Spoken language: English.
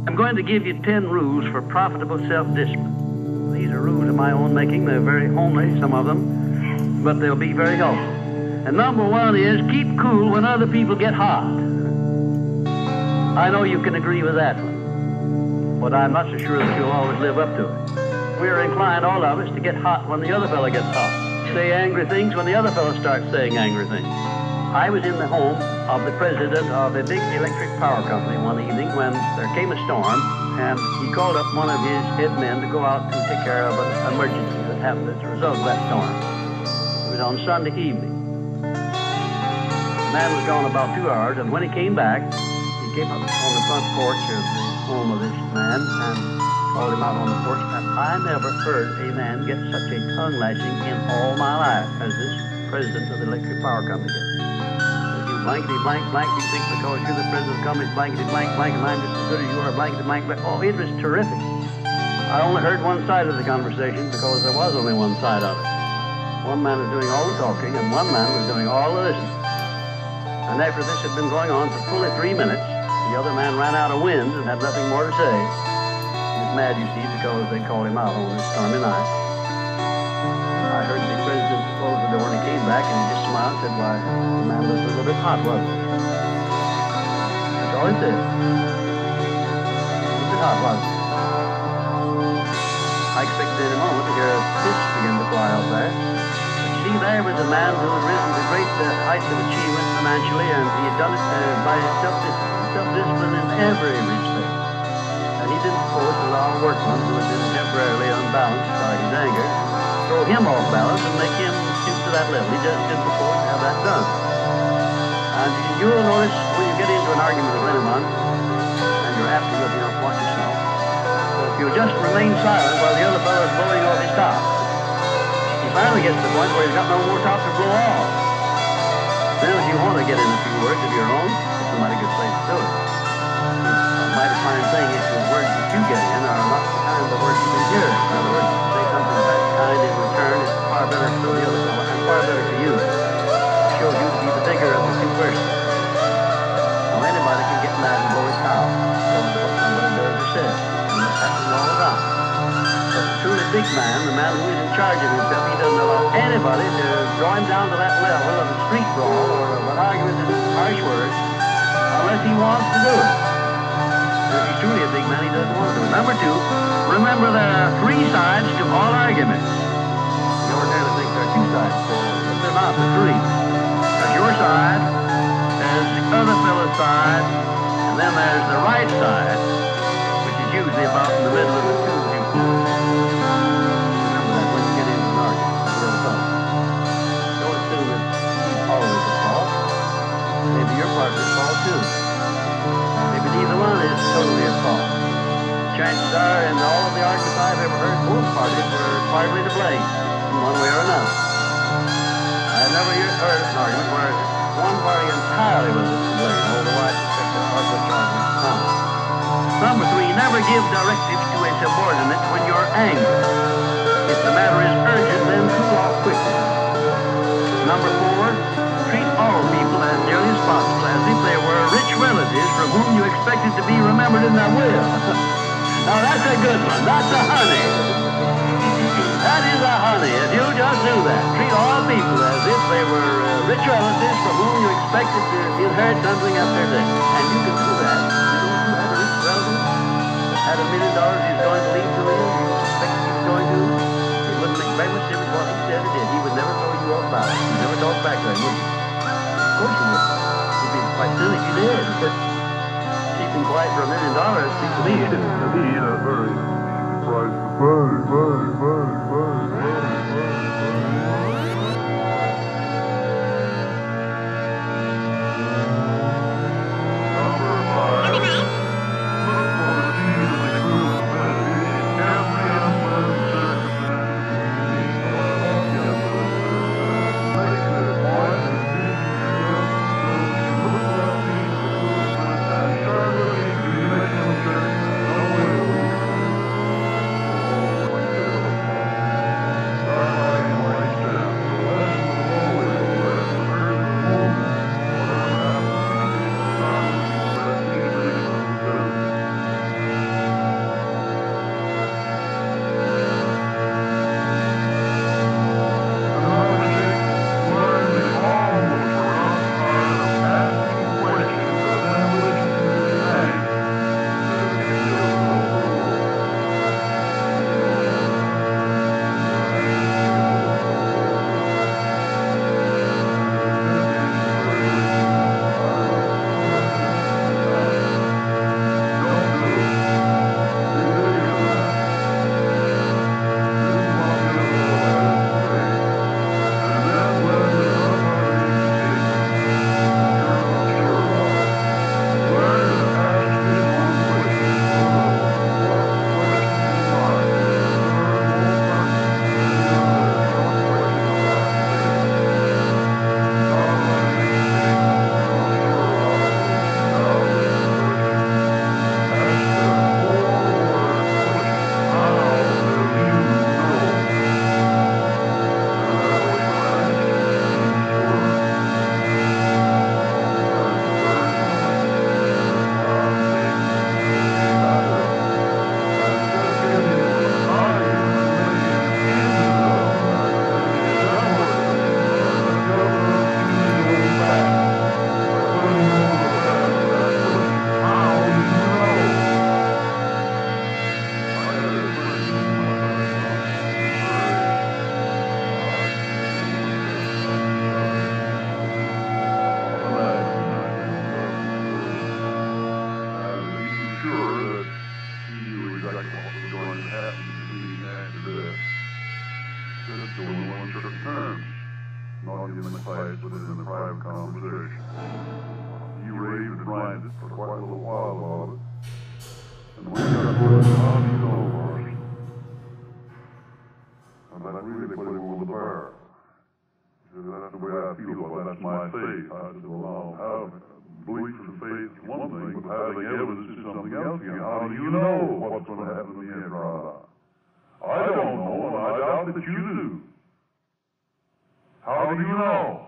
I'm going to give you 10 rules for profitable self-discipline. These are rules of my own making. They're very homely, some of them, but they'll be very helpful. And number one is keep cool when other people get hot. I know you can agree with that one, but I'm not so sure that you'll always live up to it. We're inclined, all of us, to get hot when the other fellow gets hot. Say angry things when the other fellow starts saying angry things. I was in the home of the president of a big electric power company one evening when there came a storm, and he called up one of his head men to go out to take care of an emergency that happened as a result of that storm. It was on Sunday evening. The man was gone about 2 hours, and when he came back, he came up on the front porch of the home of this man and called him out on the porch, and I never heard a man get such a tongue lashing in all my life as this president of the electric power company did. Blankety blank blank, you think because you're the president of the company, blankety blank blank, and I'm just as good as you are, blankety blank blank. Oh, it was terrific. I only heard one side of the conversation because there was only one side of it. One man was doing all the talking, and one man was doing all the listening. And after this had been going on for fully 3 minutes, the other man ran out of wind and had nothing more to say. He was mad, you see, because they called him out on this stormy night. I heard the president close the door, and he came back, and he just smiled and said, why, the man was a little bit hot, wasn't he? That's all he said. A little bit hot, wasn't he? I expected in a moment to hear a fish begin to fly out there. But you see, there was a man who had risen to great heights of achievement financially, and he had done it by self-discipline in every respect. And he didn't suppose to allow a workman who had been temporarily unbalanced by his anger throw him off balance and make him stoop to that level. He just didn't propose to have that done. And you'll notice when you get into an argument with anyone, and you're apt to look, watch yourself, that if you just remain silent while the other fellow is blowing off his top, he finally gets to the point where he's got no more top to blow off. Then if you want to get in a few words of your own, it's a mighty good place to do it. It's a mighty fine thing if the words that you get in are not the kind of words you can hear. In other words, if you say something that kind in return, it's far better for the other fellow and far better for you. It shows you to be the bigger of the two persons. Now anybody can get mad and blow his top because of what somebody does or says, and this happens all the time. But the truly big man, the man who is in charge of himself, he doesn't allow anybody to draw him down to that level of a street brawl or of an argument in harsh words unless he wants to do it. If he's truly a big man, he doesn't want to do it. Number two, remember there are 3 sides to all arguments. You ordinarily think there are 2 sides to all, but they're not. There are 3. There's your side, there's the other fellow's side, and then there's the right side, which is usually about in the middle of the two viewpoints. Remember that when you get into an argument with the other fellow. Don't assume that he's always at fault. Maybe your partner's fault too. Maybe neither one is totally at fault. Chances are, in all of the arguments I've ever heard, both parties were partly to blame in one way or another. I've never heard an argument where one party entirely was to blame, although I suspect there are such arguments some. Number 3, never give directives to a subordinate when you're angry. If the matter is urgent, then cool off quickly. Number 4, treat all people as nearly as possible as if they were rich relatives from whom you expected to be remembered in their will. Now that's a good one. That's a honey. That is a honey. If you just do that, treat all people as if they were rich relatives from whom you expected to inherit something after their death. And you can do that. You know who had a rich relative that had $1 million he's going to leave to live, you suspect he was going to? It wouldn't make very much difference what he said or did. He would never throw you off balance. You'd never talk back to him, would you? Of course you would. You'd be quite silly if you did. But keeping quiet for $1 million seems to me to be a very said so in no uncertain terms, not in the class, but in a private conversation. He raved and ranted for quite a little while about it, and we got to it, how do you know, Pearson? And that really put him over the bar. He said, that's the way I feel about it, that's my faith. I said, well, now, belief in faith is one thing, but having evidence is something else again. How do you know what's going to happen in the end, right? I don't know, and I doubt that you do. How do you know?